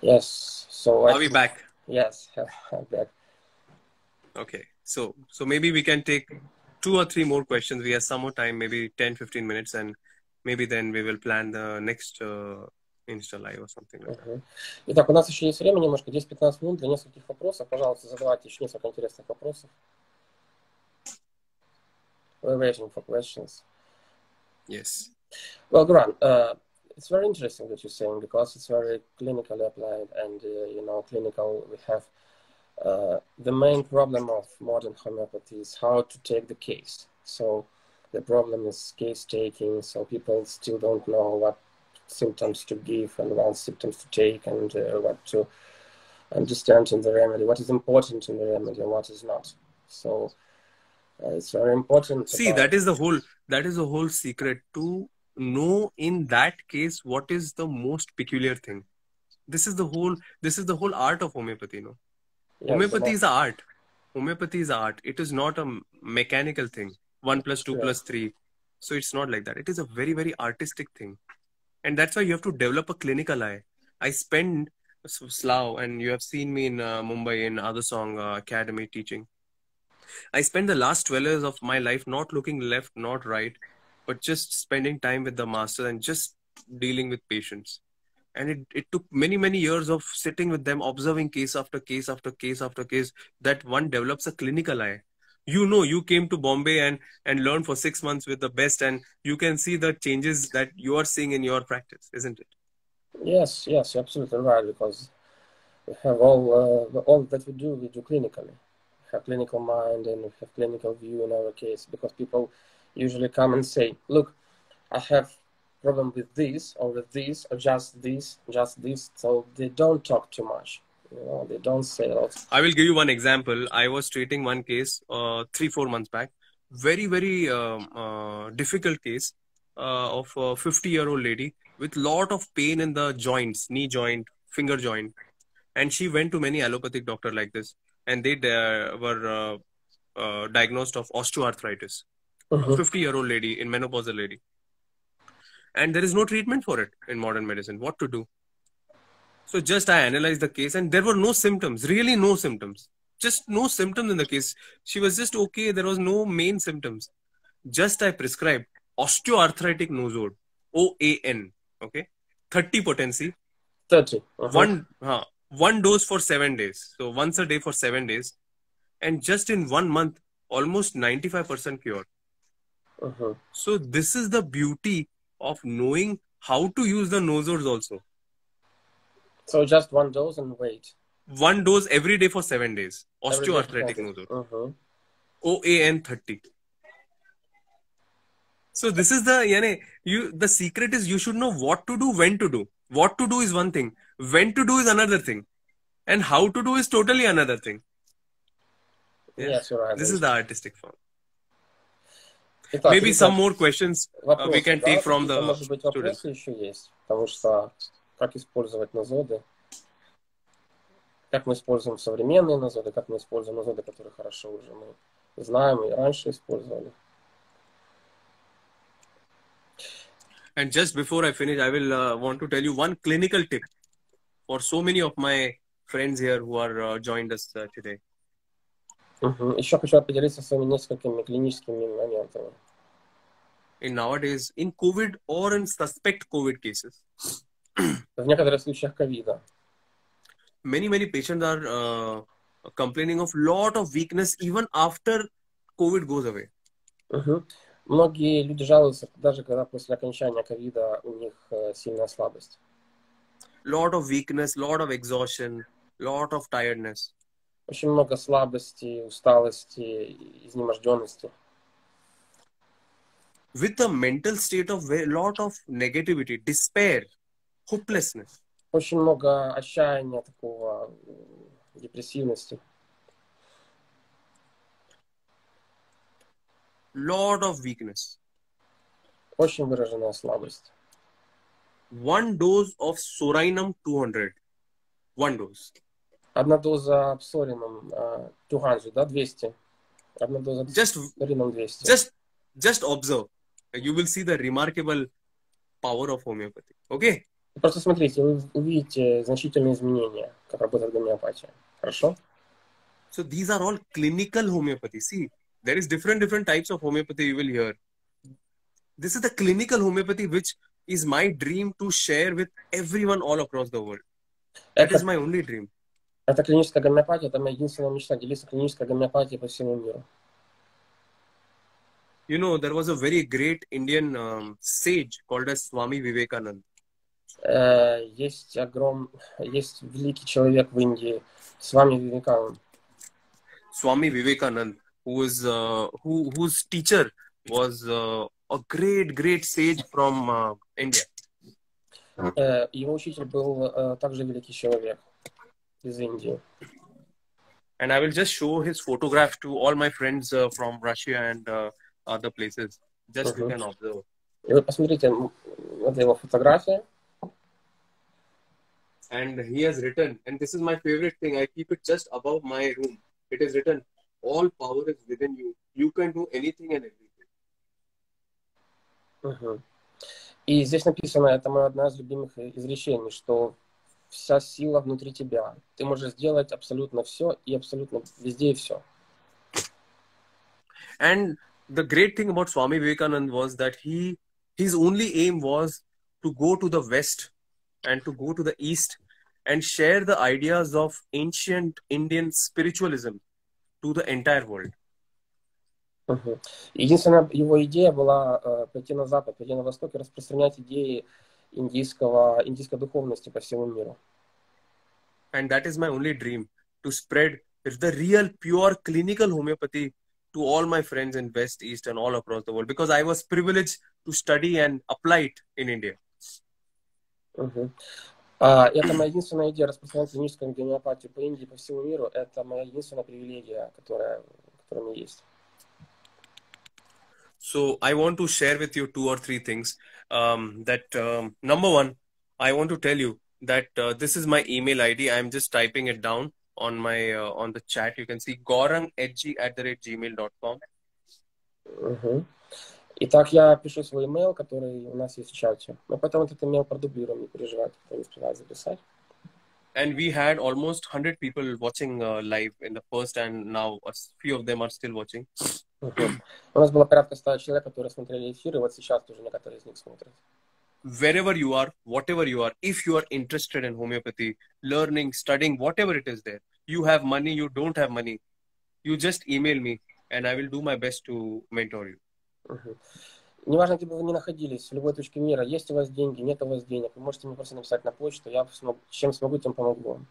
Yes. So I Are we think, back? yes, I'm back. Okay. So maybe we can take two or three more questions. We have some more time, maybe 10, 15 minutes, and maybe then we will plan the next Insta live or something like that. Мгм. Итак, у нас еще есть время, немножко 10-15 минут для нескольких вопросов. Пожалуйста, задавайте еще несколько интересных вопросов. We're waiting for questions. Yes. Well, Grant, it's very interesting that you're saying, because it's very clinically applied, and clinical. We have the main problem of modern homeopathy is how to take the case. So the problem is case taking. So people still don't know what symptoms to give and what symptoms to take, and what to understand in the remedy, what is important in the remedy and what is not. So it's very important See, about. that is the whole secret, to know in that case what is the most peculiar thing. This is the whole art of homeopathy, no? Yes, Homeopathy is a art. Homeopathy is art. It is not a mechanical thing. 1 plus 2 sure. plus 3. So it's not like that. It is a very, very artistic thing. And that's why you have to develop a clinical eye. I spend Slough, and you have seen me in Mumbai in Other Song Academy teaching. I spent the last 12 years of my life not looking left, not right, but just spending time with the master and just dealing with patients. And it took many, many years of sitting with them, observing case after case after case after case, that one develops a clinical eye. You know, you came to Bombay and learned for 6 months with the best, and you can see the changes that you are seeing in your practice, isn't it? Yes, yes, you're absolutely right, because we have all that we do clinically. We have clinical mind and we have clinical view in our case, because people usually come and say, look, I have problem with this or with this or just this, just this. So they don't talk too much. They don't say a lot. I will give you one example. I was treating one case 3-4 months back. Very, very difficult case of a 50-year-old lady with lot of pain in the joints, knee joint, finger joint. And she went to many allopathic doctor like this. And they were diagnosed of osteoarthritis. A 50-year-old lady, in menopausal lady. And there is no treatment for it in modern medicine. What to do? So just I analyzed the case, and there were no symptoms, really no symptoms. Just no symptoms in the case. She was just okay. There was no main symptoms. Just I prescribed osteoarthritic nosode, OAN, okay, 30 potency, 30. one dose for 7 days. So once a day for 7 days, and just in 1 month, almost 95% cure. So this is the beauty of knowing how to use the nosodes also. So just one dose and wait. One dose every day for 7 days. Every day Osteoarthritic for nosode. OAN 30. So this is the secret is you should know what to do, when to do. What to do is one thing. When to do is another thing. And how to do is totally another thing. Yeah. Yes, you're right. This is the artistic form. Итак, Maybe some ребят, more questions we вопросы, can да? take from Какие-то, the может быть, students. вопросы еще есть? Потому что как использовать нозоды? Как мы используем современные нозоды? Как мы используем нозоды, которые хорошо уже мы знаем и раньше использовали? And just before I finish, I will want to tell you one clinical tip for so many of my friends here who are joined us today. Еще хочу поделиться своими несколькими клиническими моментами. In nowadays, in COVID or in suspect COVID cases, В некоторых случаях ковида. Many patients are complaining of lot of weakness even after COVID goes away. Многие люди жалуются, даже когда после окончания ковида у них сильная слабость. Lot of weakness, lot of exhaustion, lot of tiredness. Очень много слабости, усталости, изнеможденности. With the mental state of a lot of negativity, despair, hopelessness. Очень много отчаяния, такого, депрессивности. Lot of weakness. Очень выраженная слабость. One dose of Sorinum 200. One dose. Одна доза псорином 200, да, 200. Одна доза псорином 200. Just observe. You will see the remarkable power of homeopathy. Okay? Просто смотрите, вы увидите значительные изменения, как работает гомеопатия. Хорошо? So these are all clinical homeopathy. See, there is different types of homeopathy you will hear. This is the clinical homeopathy, which is my dream to share with everyone all across the world. That is Это, my only dream. это клиническая гомеопатия, это моя единственная мечта, делиться клинической гомеопатией по всему миру. You know, there was a very great Indian sage called as Swami Vivekanand. Есть великий человек в Индии, с вами Вивекананд. Swami Vivekanand, whose teacher was a great sage from India. Его учитель был также великий человек из Индии. And I will just show his photograph to all my friends from Russia and other places. Just you can observe. И вы посмотрите, это его фотография. And he has written, and this is my favorite thing, I keep it just above my room. It is written, all power is within you. You can do anything and everything. И здесь написано, это моя одна из любимых изречений, что вся сила внутри тебя. Ты можешь сделать абсолютно все и абсолютно везде и все. And the great thing about Swami Vivekanand was that his only aim was to go to the West and to go to the East and share the ideas of ancient Indian spiritualism to the entire world. Единственная его идея была пойти на Запад, пойти на Восток и распространять идеи индийской духовности по всему миру. And that is my only dream, to spread the real pure clinical homeopathy to all my friends in West, East and all across the world, because I was privileged to study and apply it in India. Это моя единственная идея распространять клиническую гомеопатию по Индии, по всему миру. Это моя единственная привилегия, которая у меня есть. So I want to share with you 2 or 3 things. Number one, I want to tell you that this is my email ID. I'm just typing it down on my on the chat. You can see gaurangedgy@gmail.com. Итак, я пишу свой email, который у нас есть в чате. Мы потом этот email продублируем, не переживайте, кто не успевает записать. And we had almost 100 people watching live in the first, and now a few of them are still watching. У нас было порядка 100 человек, которые смотрели эфир, и вот сейчас тоже некоторые из них смотрят. Wherever you are, whatever you are, if you are interested in homeopathy, learning, studying, whatever it is there, you have money, you don't have money, you just email me and I will do my best to mentor you. Неважно, где бы вы ни находились, в любой точке мира, есть у вас деньги, нет у вас денег, вы можете мне просто написать на почту, я чем смогу, тем помогу.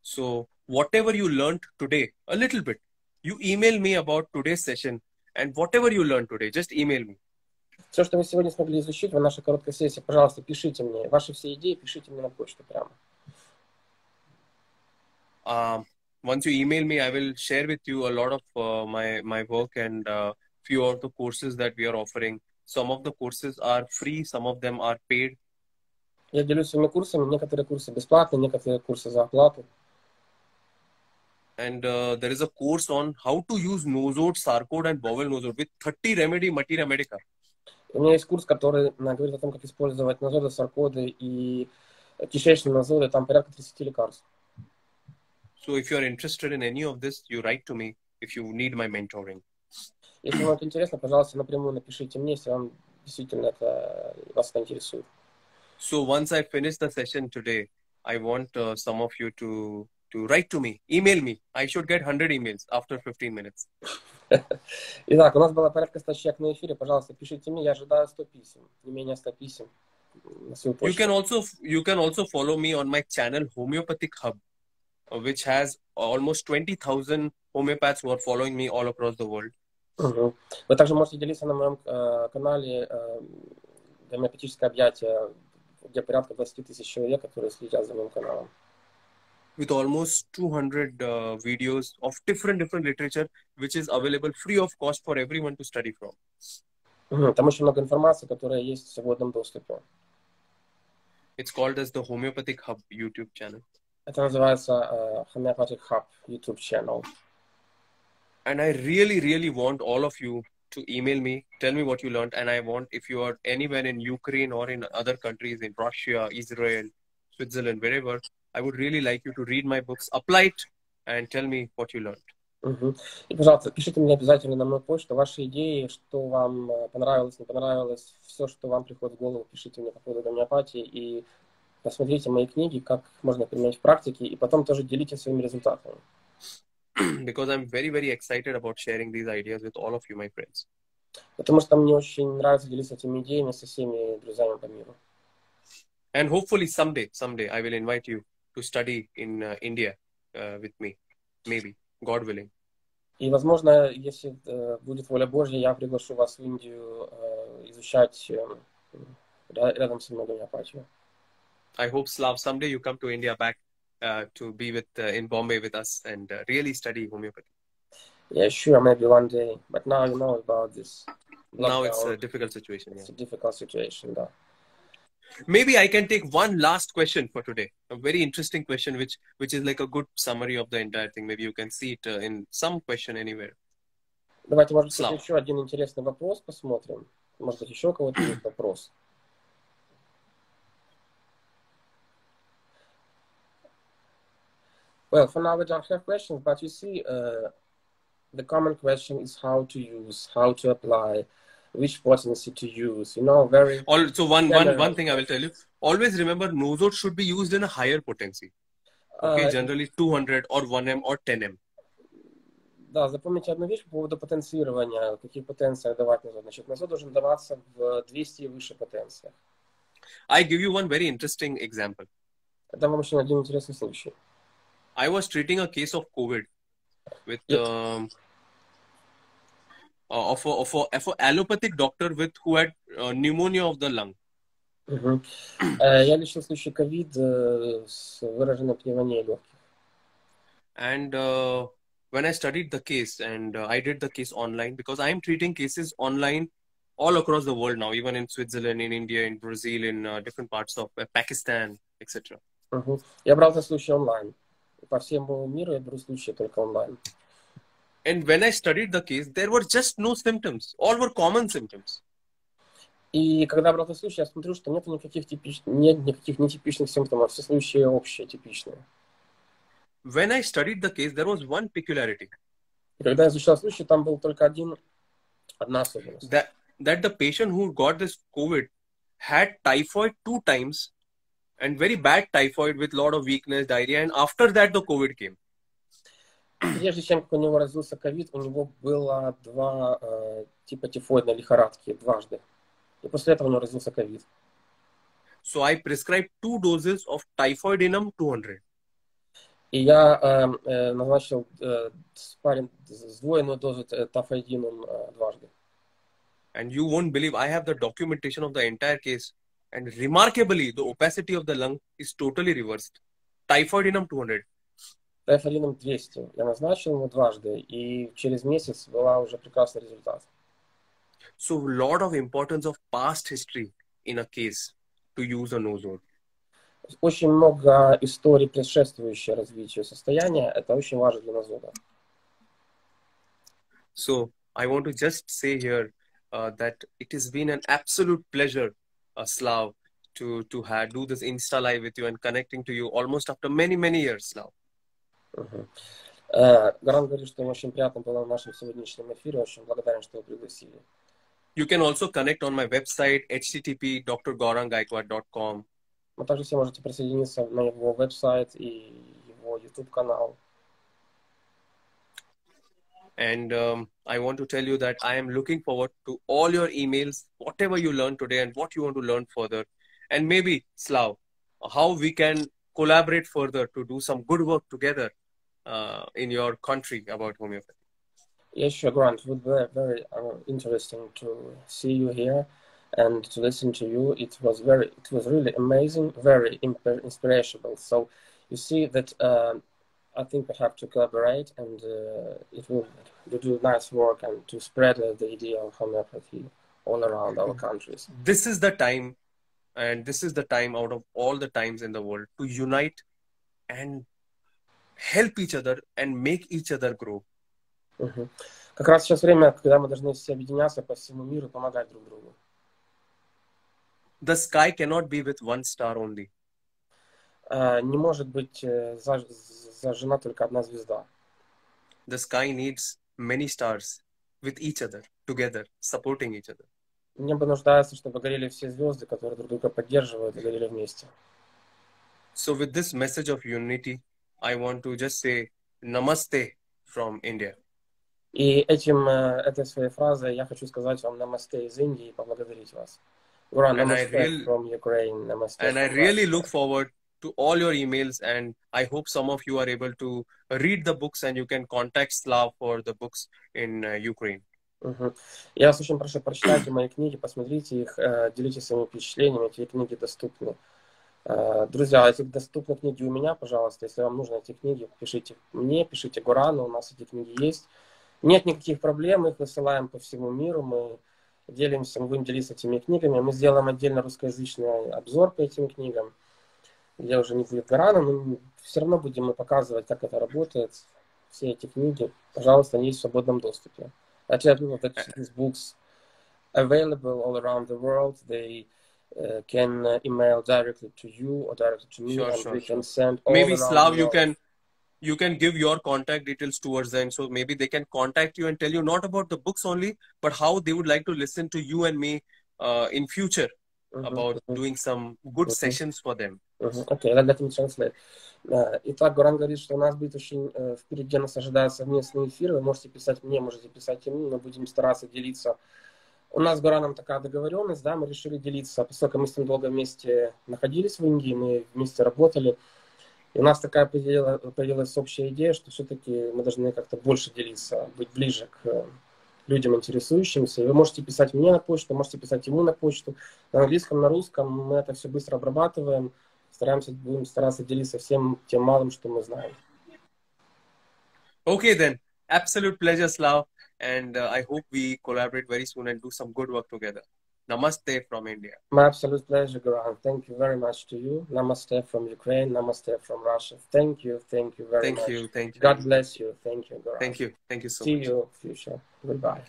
So, whatever you learned today, a little bit, you email me about today's session, and whatever you learned today, just email me. Все, что вы сегодня смогли изучить в нашей короткой сессии, пожалуйста, пишите мне. Ваши все идеи пишите мне на почту прямо. Once you email me, I will share with you a lot of my work and few of the courses that we are offering. Some of the courses are free, some of them are paid. Я делюсь своими курсами. Некоторые курсы бесплатные, некоторые курсы за оплату. And there is a course on how to use Nosode, Sarcode and Bowel Nosode with 30 remedy materia medica. У меня есть курс, который говорит о том, как использовать нозоды, саркоды и кишечные нозоды. Там порядка 30 лекарств. So if you are interested in any of this, you write to me if you need my mentoring. Если вам это интересно, пожалуйста, напрямую напишите мне, если вам действительно вас это интересует. So once I finish the session today, I want some of you to write to me, email me. I should get 100 emails after 15 minutes. Итак, у нас было порядка 100 человек на эфире. Пожалуйста, пишите мне. Я ожидаю 100 писем. Не менее 100 писем на свою почту. You can also follow me on my channel Homeopathic Hub, which has almost 20,000 homeopaths who are following me all across the world. Вы также можете делиться на моем канале гомеопатическое объятие, где порядка 20 тысяч человек, которые следят за моим каналом. With almost 200 videos of different literature, which is available free of cost for everyone to study from. Там очень много информации, которая есть в свободном доступе. It's called as the Homeopathic Hub YouTube channel. Это называется Homeopathic Hub YouTube channel. And I really want all of you to email me, tell me what you learned, and I want, if you are anywhere in Ukraine or in other countries, in Russia, Israel, Switzerland, wherever, I would really like you to read my books, apply it, and tell me what you learned. И, пожалуйста, пишите мне обязательно на мою почту ваши идеи, что вам понравилось, не понравилось, все, что вам приходит в голову, пишите мне по поводу гомеопатии, и посмотрите мои книги, как можно применять в практике, и потом тоже делитесь своими результатами. Because I'm very, very excited about sharing these ideas with all of you, my friends. Потому что мне очень нравится делиться этими идеями со всеми друзьями по миру. And hopefully someday I will invite you to study in India with me, maybe, God willing. И, возможно, если будет воля Божья, я приглашу вас в Индию изучать рядом со мной гомеопатию. I hope, Slav, someday you come to India back to be with in Bombay with us and really study homeopathy. Yeah, sure, maybe one day. But now you know about this. Now it's a difficult situation. It's a difficult situation, да. Maybe I can take one last question for today. A very interesting question, which is like a good summary of the entire thing. Maybe you can see it in some question anywhere. Давайте, может быть, еще один интересный вопрос посмотрим. Может быть, еще у кого-то есть вопрос. Well, for now we don't have questions, but you see, the common question is how to use, how to apply, which potency to use. You know, very. So one thing I will tell you: always remember, Nosort should be used in a higher potency. Okay, generally 200 or 1M or 10M. Да, запомните одну вещь по поводу потенцирования, в каких потенциях давать назад. Значит, назад должен даваться в 200 и выше потенциях. I give you one very interesting example. Это вам очень один интересный случай. I was treating a case of COVID with of a allopathic doctor who had pneumonia of the lung. Я лечил случай ковид с выраженной пневмонией легких. And when I studied the case and I did the case online, because I am treating cases online all across the world now, even in Switzerland, in India, in Brazil, in different parts of Pakistan, etc. Я брал этот случай онлайн. По всему миру я беру случаи только онлайн. And when I studied the case, there were just no symptoms. All were common symptoms. И когда брал этот случай, я смотрю, что нет никаких нетипичных симптомов. Все случаи общие, типичные. When I studied the case, there was one peculiarity. И когда я изучал случай, там был только одна особенность. That the patient who got this COVID had typhoid 2 times and very bad typhoid with a lot of weakness, diarrhea, and after that the COVID came. Прежде чем у него развился ковид, у него было 2 типа тифоидной лихорадки дважды. И после этого у него развился ковид. So I prescribed 2 doses of typhoidinum 200. И я назначил сдвоенную дозу тафайдинум дважды. And you won't believe, I have the documentation of the entire case. And remarkably, the opacity of the lung is totally reversed. Typhoidinum 200. Тафайдинум 200. Я назначил ему дважды, и через месяц была уже прекрасный результат. So, a lot of importance of past history in a case to use a Nosort. Очень много историй, предшествующих развитию состояния. Это очень важно для Нозода. So, I want to just say here that it has been an absolute pleasure, Slav, to do this Insta Live with you and connecting to you almost after many, many years, Slav. Горан говорит, что ему очень приятно было в нашем сегодняшнем эфире. Очень благодарен, что вы пригласили. You can also connect on my website, http://drgorangaikwad.com. Вы также все можете присоединиться на его веб-сайт и его YouTube-канал. And I want to tell you that I am looking forward to all your emails, whatever you learned today and what you want to learn further. And maybe, Slav, how we can collaborate further to do some good work together in your country about homeopathy. Yes, sure, Grant. It would be very interesting to see you here and to listen to you. It was really amazing, very inspirational. So you see that I think we have to collaborate, and it will do nice work and to spread the idea of homeopathy all around our countries. This is the time, and this is the time out of all the times in the world to unite and help each other and make each other grow. Как раз сейчас время, когда мы должны все объединяться по всему миру и помогать друг другу. The sky cannot be with one star only. Не может быть зажжена только одна звезда. The sky needs many stars with each other, together, supporting each other. Небо нуждается, чтобы горели все звезды, которые друг друга поддерживают и горели вместе. So with this message of unity, I want to just say Namaste from India. И этой своей фразой я хочу сказать вам намасте из Индии и поблагодарить вас. Гуран, намасте from Ukraine, намасте. And I really look forward to all your emails, and I hope some of you are able to read the books and you can contact Slav for the books in Ukraine. Я вас очень прошу, прочитайте мои книги, посмотрите их, делитесь своими впечатлениями, эти книги доступны. Друзья, эти доступны книги у меня, пожалуйста, если вам нужны эти книги, пишите мне, пишите Гурану, у нас эти книги есть. Нет никаких проблем, мы их высылаем по всему миру, мы делимся, мы будем делиться этими книгами, мы сделаем отдельно русскоязычный обзор по этим книгам, где уже не будет Гурана, но все равно будем мы показывать, как это работает, все эти книги, пожалуйста, они есть в свободном доступе. I tell people that these books available all around the world. They can email directly to you or directly to me, and we can send all maybe around Slav, the world. you can give your contact details towards them, so maybe they can contact you and tell you not about the books only, but how they would like to listen to you and me in future about doing some good sessions for them. Okay, let me translate. Итак, Гуран говорит, что у нас будет очень впереди нас ожидают совместные эфиры. Вы можете писать мне, можете писать ему, мы будем стараться делиться. У нас с Гураном такая договоренность, да, мы решили делиться, поскольку мы с ним долго вместе находились в Индии, мы вместе работали. И у нас такая появилась общая идея, что все-таки мы должны как-то больше делиться, быть ближе к людям, интересующимся. И вы можете писать мне на почту, можете писать ему на почту. На английском, на русском мы это все быстро обрабатываем. Будем стараться делиться всем тем малым, что мы знаем. Okay then, absolute pleasure, Slav, and I hope we collaborate very soon and do some good work together. Namaste from India. My absolute pleasure, Gurhan. Thank you very much to you. Namaste from Ukraine. Namaste from Russia. Thank you very much. Thank you. God bless you. Thank you, Gurhan. Thank you so much. See you future. Goodbye.